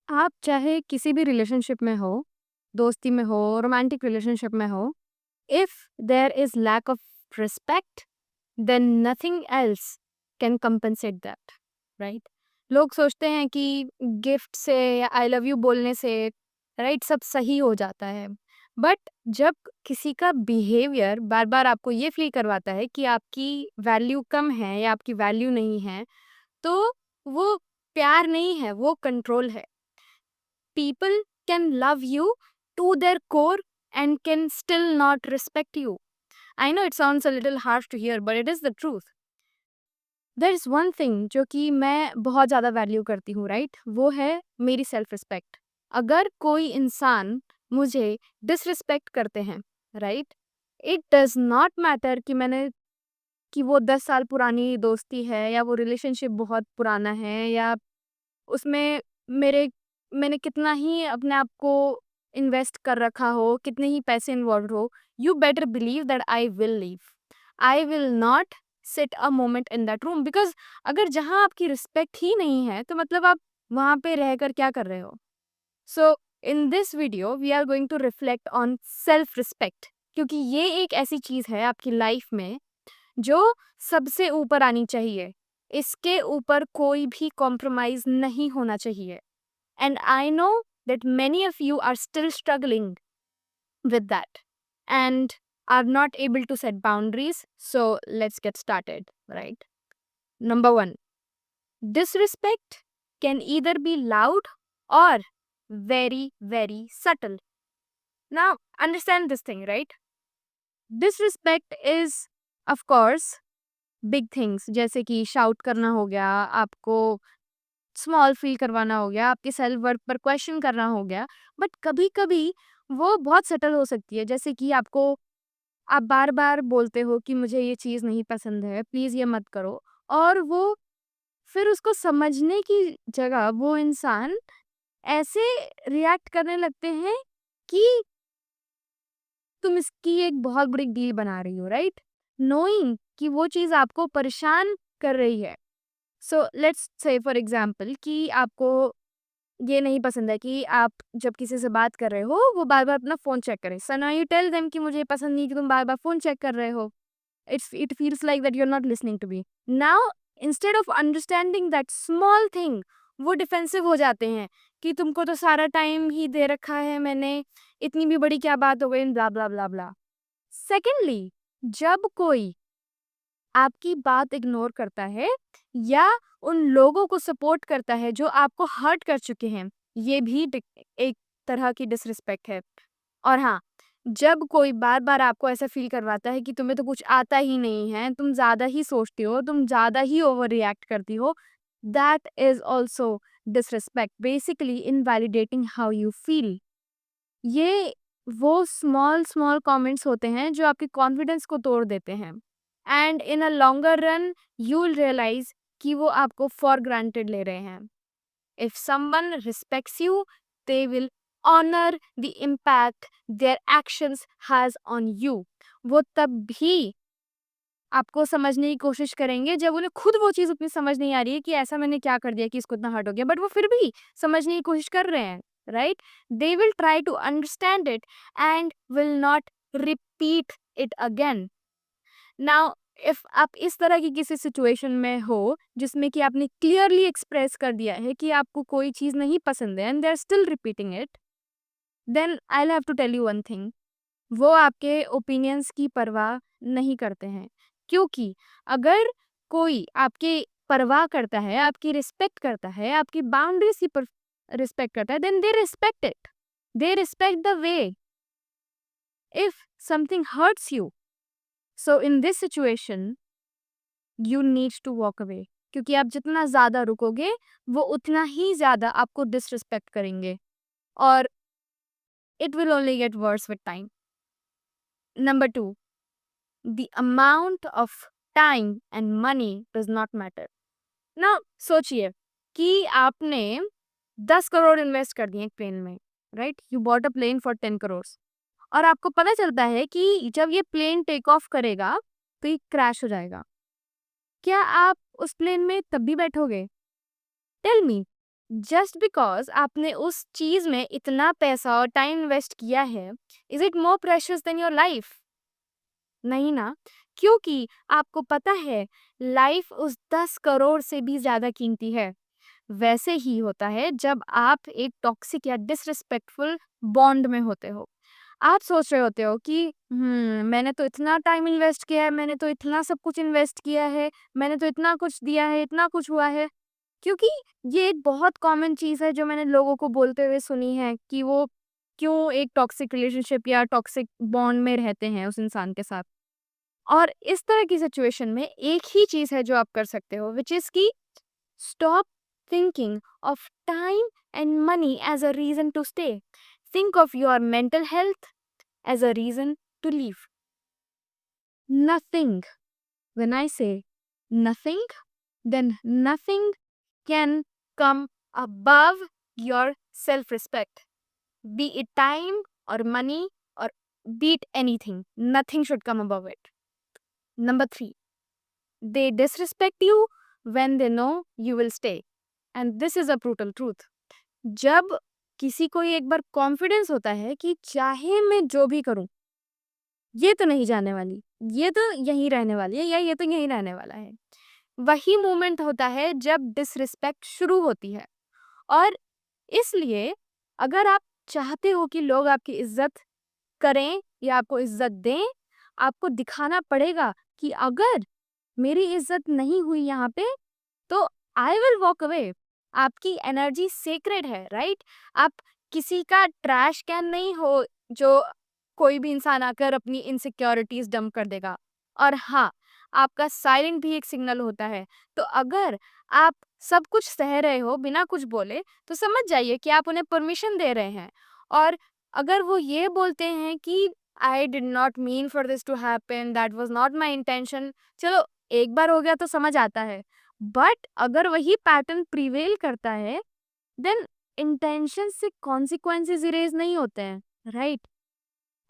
आप चाहे किसी भी रिलेशनशिप में हो, दोस्ती में हो, रोमांटिक रिलेशनशिप में हो, if there is lack of respect then nothing else can compensate that, right? लोग सोचते हैं कि गिफ्ट से या आई लव यू बोलने से राइट सब सही हो जाता है। बट जब किसी का बिहेवियर बार बार आपको ये फील करवाता है कि आपकी वैल्यू कम है या आपकी वैल्यू नहीं है, तो वो प्यार नहीं है, वो कंट्रोल है। People can love you to their core and can still not respect you. I know it sounds a little harsh to hear, but it is the truth. There is one thing जो कि मैं बहुत ज़्यादा value करती हूँ, right? वो है मेरी सेल्फ रिस्पेक्ट। अगर कोई इंसान मुझे डिसरिस्पेक्ट करते हैं, right? It does not matter कि वो 10 साल पुरानी दोस्ती है या वो रिलेशनशिप बहुत पुराना है या उसमें मेरे मैंने कितना ही अपने आप को इन्वेस्ट कर रखा हो, कितने ही पैसे इन्वॉल्व्ड हो, you better believe that I will leave. I will not sit a moment in that room because अगर जहाँ आपकी रिस्पेक्ट ही नहीं है, तो मतलब आप वहाँ पे रहकर क्या कर रहे हो? So in this video we are going to reflect on self respect, क्योंकि ये एक ऐसी चीज़ है आपकी लाइफ में जो सबसे ऊपर आनी चाहिए। इसके ऊपर कोई भी कॉम्प्रोमाइज़ नहीं होना चाहिए। And I know that many of you are still struggling with that and are not able to set boundaries. So let's get started, right? Number one, disrespect can either be loud or very, very subtle. Now, understand this thing, right? Disrespect is, of course, big things जैसे कि shout करना हो गया, आपको small feel करवाना हो गया, आपके सेल्फ वर्थ पर क्वेश्चन करना हो गया। बट कभी-कभी वो बहुत सटल हो सकती है, जैसे कि आप बार-बार बोलते हो कि मुझे ये चीज़ नहीं पसंद है, प्लीज़ ये मत करो, और वो फिर उसको समझने की जगह वो इंसान ऐसे रिएक्ट करने लगते हैं कि तुम इसकी एक बहुत बड़ी डील बना रही हो, राइट? नोइंग कि वो चीज़ आपको परेशान कर रही है। So let's say for example कि आपको ये नहीं पसंद है कि आप जब किसी से बात कर रहे हो, वो बार-बार अपना फ़ोन चेक करे। So now you tell them कि मुझे ये पसंद नहीं है कि तुम बार-बार फ़ोन चेक कर रहे हो। It feels like that you are not listening to me. Now instead of understanding that small thing, वो डिफेंसिव हो जाते हैं कि तुमको तो सारा टाइम ही दे रखा है मैंने, इतनी भी बड़ी क्या बात हो गई, ब्ला, ब्ला, ब्ला, ब्ला। सेकेंडली, जब कोई आपकी बात इग्नोर करता है या उन लोगों को सपोर्ट करता है जो आपको हर्ट कर चुके हैं, ये भी एक तरह की डिसरिस्पेक्ट है। और हाँ, जब कोई बार बार आपको ऐसा फील करवाता है कि तुम्हें तो कुछ आता ही नहीं है, तुम ज़्यादा ही सोचती हो, तुम ज़्यादा ही ओवर रिएक्ट करती हो, that is also disrespect, basically invalidating how you feel. ये वो स्मॉल स्मॉल कमेंट्स होते हैं जो आपके कॉन्फिडेंस को तोड़ देते हैं, and in a longer run you will realise कि वो आपको फॉर ग्रांटेड ले रहे हैं। If someone respects you, they will honour the impact their actions has on you. वो तब भी आपको समझने की कोशिश करेंगे जब उन्हें खुद वो चीज़ उतनी समझ नहीं आ रही है कि ऐसा मैंने क्या कर दिया कि इसको इतना हर्ट हो गया, बट वो फिर भी समझने की कोशिश कर रहे हैं, right? They will try to understand it and will not repeat it again. Now if आप इस तरह की किसी सिचुएशन में हो जिसमें कि आपने क्लियरली एक्सप्रेस कर दिया है कि आपको कोई चीज़ नहीं पसंद है and they are still repeating it, then I have to tell you one thing, वो आपके ओपिनियंस की परवाह नहीं करते हैं। क्योंकि अगर कोई आपकी परवाह करता है, आपकी रिस्पेक्ट करता है, आपकी बाउंड्रीज की रिस्पेक्ट करता है, then they respect it, they respect the way if something hurts you. So in this situation you need to walk away, क्योंकि आप जितना ज़्यादा रुकोगे वो उतना ही ज़्यादा आपको डिसरिस्पेक्ट करेंगे, और it will only get versed with time. Number two, the amount of time and money does not matter. ना सोचिए कि आपने 10 करोड़ इन्वेस्ट कर दिए एक प्लेन में, right? You bought a plane for 10 crore, और आपको पता चलता है कि जब ये प्लेन टेक ऑफ करेगा तो ये क्रैश हो जाएगा। क्या आप उस प्लेन में तब भी बैठोगे? Tell me. जस्ट बिकॉज आपने उस चीज में इतना पैसा और टाइम इन्वेस्ट किया है, is it more precious than your life? नहीं ना, क्योंकि आपको पता है लाइफ उस 10 करोड़ से भी ज्यादा कीमती है। वैसे ही होता है जब आप एक टॉक्सिक या डिसरिस्पेक्टफुल बॉन्ड में होते हो। आप सोच रहे होते हो कि मैंने तो इतना टाइम इन्वेस्ट किया है, मैंने तो इतना सब कुछ इन्वेस्ट किया है, मैंने तो इतना कुछ दिया है, इतना कुछ हुआ है। क्योंकि ये एक बहुत कॉमन चीज़ है जो मैंने लोगों को बोलते हुए सुनी है कि वो क्यों एक टॉक्सिक रिलेशनशिप या टॉक्सिक बॉन्ड में रहते हैं उस इंसान के साथ। और इस तरह की सिचुएशन में एक ही चीज़ है जो आप कर सकते हो, विच इज़ कि stop thinking of time and money as a reason to stay. Think of your mental health as a reason to leave. Nothing. When I say nothing, then nothing can come above your self respect. Be it time or money or be it anything. Nothing should come above it. Number 3, they disrespect you when they know you will stay. And this is a brutal truth. जब किसी को एक बार confidence होता है कि चाहे मैं जो भी करूं, ये तो नहीं जाने वाली, ये तो यहीं रहने वाली है या ये तो यहीं रहने वाला है, वही मोमेंट होता है जब डिसरिस्पेक्ट शुरू होती है। और इसलिए अगर आप चाहते हो कि लोग आपकी इज्जत करें या आपको इज्जत दें, आपको दिखाना पड़ेगा कि अगर मेरी इज्जत नहीं हुई यहाँ पे तो आई विल वॉक अवे। आपकी एनर्जी सेक्रेड है, राइट? आप किसी का ट्रैश कैन नहीं हो जो कोई भी इंसान आकर अपनी इनसिक्योरिटीज डंप कर देगा। और हाँ, आपका साइलेंट भी एक सिग्नल होता है। तो अगर आप सब कुछ सह रहे हो बिना कुछ बोले, तो समझ जाइए कि आप उन्हें परमिशन दे रहे हैं। और अगर वो ये बोलते हैं कि I did not mean for this to happen, that was not my intention, चलो एक बार हो गया तो समझ आता है। बट अगर वही पैटर्न प्रिवेल करता है, देन इंटेंशन से कॉन्सिक्वेंसेस इरेज नहीं होते हैं, राइट?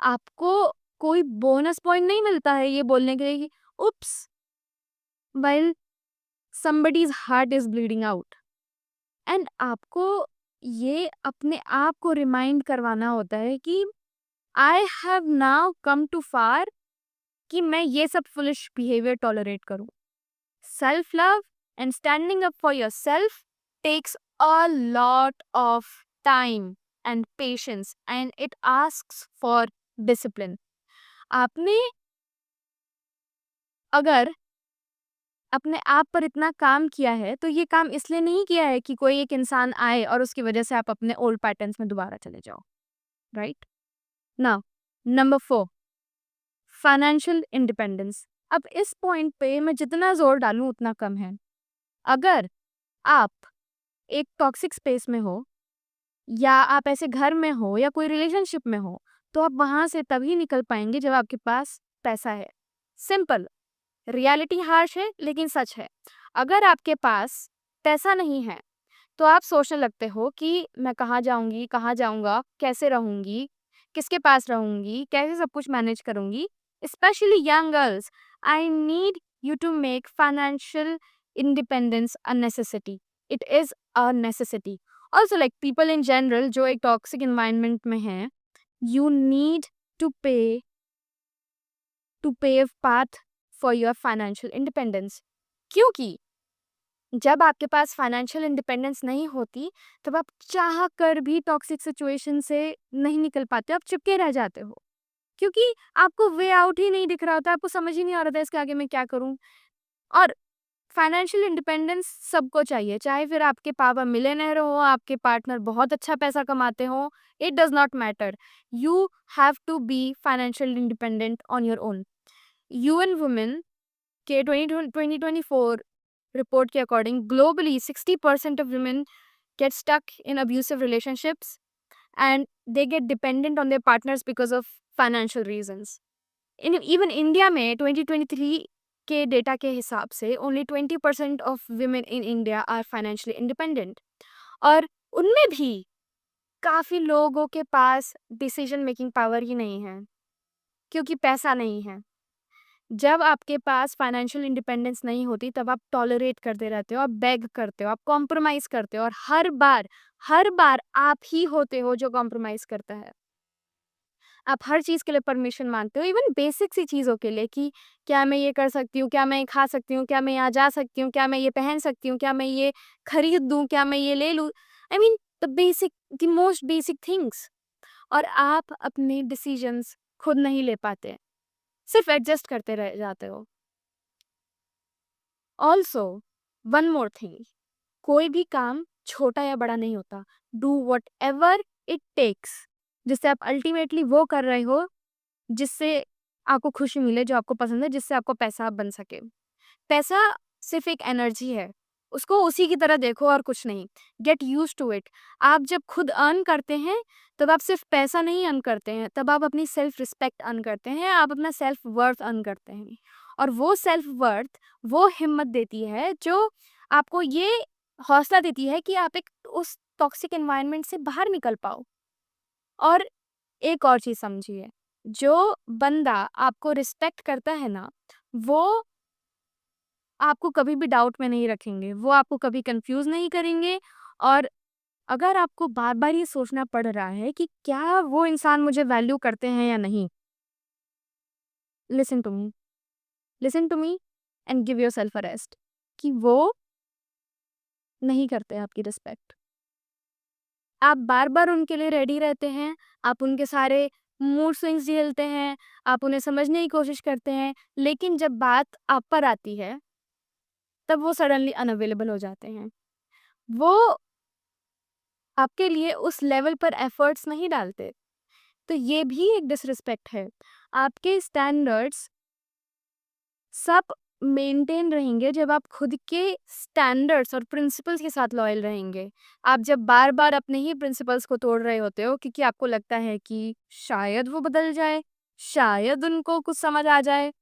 आपको कोई बोनस पॉइंट नहीं मिलता है ये बोलने के लिए कि oops, while somebody's heart is bleeding out. And आपको ये अपने आप को रिमाइंड करवाना होता है कि I have now come to far कि मैं ये सब फुलिश बिहेवियर टॉलरेट करूं। Self love and standing up for yourself takes a lot of time and patience, and it asks for discipline. आपने अगर अपने आप पर इतना काम किया है तो ये काम इसलिए नहीं किया है कि कोई एक इंसान आए और उसकी वजह से आप अपने ओल्ड पैटर्न्स में दोबारा चले जाओ, right? Now number 4, financial independence. अब इस पॉइंट पे मैं जितना जोर डालूं उतना कम है। अगर आप एक टॉक्सिक स्पेस में हो या आप ऐसे घर में हो या कोई रिलेशनशिप में हो, तो आप वहां से तभी निकल पाएंगे जब आपके पास पैसा है। सिंपल। रियलिटी हार्श है लेकिन सच है। अगर आपके पास पैसा नहीं है तो आप सोचने लगते हो कि मैं कहाँ जाऊंगी, कहाँ जाऊंगा, कैसे रहूंगी, किसके पास रहूंगी, कैसे सब कुछ मैनेज करूंगी। Specially young girls, I need you to make financial independence a necessity. It is a necessity. Also like people in general जो एक टॉक्सिक इन्वायरमेंट में हैं, you need to pave path for your financial independence। क्योंकि जब आपके पास financial independence नहीं होती, तब आप चाह कर भी टॉक्सिक सिचुएशन से नहीं निकल पाते, आप चिपके रह जाते हो। क्योंकि आपको वे आउट ही नहीं दिख रहा होता, आपको समझ ही नहीं आ रहा था इसके आगे मैं क्या करूं। और फाइनेंशियल इंडिपेंडेंस सबको चाहिए, चाहे फिर आपके पापा मिलियनेयर हो, आपके पार्टनर बहुत अच्छा पैसा कमाते हो, it does not matter. You have to be financial independent on your own. UN women के 2024 रिपोर्ट के according globally 60% of women get stuck in abusive relationships and they get dependent on their partners because of financial reasons. Even India में 2023 के data के हिसाब से only 20% of women in India are financially independent। और उनमें भी काफ़ी लोगों के पास डिसीजन मेकिंग पावर ही नहीं है क्योंकि पैसा नहीं है। जब आपके पास फाइनेंशियल इंडिपेंडेंस नहीं होती तब आप टॉलरेट करते रहते हो, आप बेग करते हो, आप कॉम्प्रोमाइज़ करते हो और हर बार आप ही होते हो जो कॉम्प्रोमाइज़ करता है। आप हर चीज़ के लिए परमिशन माँगते हो, इवन बेसिक सी चीज़ों के लिए कि क्या मैं ये कर सकती हूँ? क्या मैं ये खा सकती हूँ? क्या मैं यहाँ जा सकती हूँ? क्या मैं ये पहन सकती हूँ? क्या मैं ये खरीद दूँ? क्या मैं ये ले लूँ? I mean the most basic things. और आप अपने डिसीजंस खुद नहीं ले पाते, सिर्फ एडजस्ट करते रह जाते हो। ऑल्सो वन मोर थिंग, कोई भी काम छोटा या बड़ा नहीं होता। डू व्हाटएवर इट टेक्स, जिससे आप अल्टीमेटली वो कर रहे हो जिससे आपको खुशी मिले, जो आपको पसंद है, जिससे आपको पैसा बन सके। पैसा सिर्फ एक एनर्जी है, उसको उसी की तरह देखो और कुछ नहीं। Get used to it. आप जब खुद अर्न करते हैं तब आप सिर्फ पैसा नहीं अर्न करते हैं, तब आप अपनी सेल्फ रिस्पेक्ट अर्न करते हैं, आप अपना सेल्फ वर्थ अर्न करते हैं। और वो सेल्फ वर्थ वो हिम्मत देती है जो आपको ये हौसला देती है कि आप एक उस टॉक्सिक एनवायरनमेंट से बाहर निकल पाओ। और एक और चीज़ समझिए, जो बंदा आपको रिस्पेक्ट करता है ना, वो आपको कभी भी डाउट में नहीं रखेंगे, वो आपको कभी कंफ्यूज नहीं करेंगे। और अगर आपको बार-बार ये सोचना पड़ रहा है कि क्या वो इंसान मुझे वैल्यू करते हैं या नहीं, listen to me, listen to me and give yourself a rest कि वो नहीं करते आपकी रिस्पेक्ट। आप बार-बार उनके लिए रेडी रहते हैं, आप उनके सारे मूड स्विंग्स झेलते हैं, आप उन्हें समझने की कोशिश करते हैं, लेकिन जब बात आप पर आती है, तब वो सडनली अनअवेलेबल हो जाते हैं। वो आपके लिए उस लेवल पर एफर्ट्स नहीं डालते, तो ये भी एक डिसरिस्पेक्ट है। आपके स्टैंडर्ड्स सब मेंटेन रहेंगे जब आप खुद के स्टैंडर्ड्स और प्रिंसिपल्स के साथ लॉयल रहेंगे। आप जब बार-बार अपने ही प्रिंसिपल्स को तोड़ रहे होते हो क्योंकि आपको लगता है कि शायद वो बदल जाए, शायद उनको कुछ समझ आ जाए,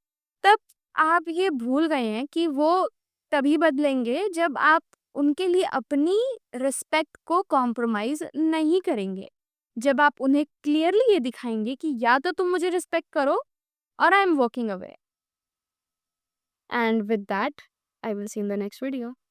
तब आप ये भूल गए हैं कि वो तभी बदलेंगे जब आप उनके लिए अपनी रिस्पेक्ट को कॉम्प्रोमाइज़ नहीं करेंगे। जब आप उन्हें क्लियरली ये दिखाएँगे कि या तो तुम मुझे रिस्पेक्ट करो और I am walking away. And with that, I will see you in the next video.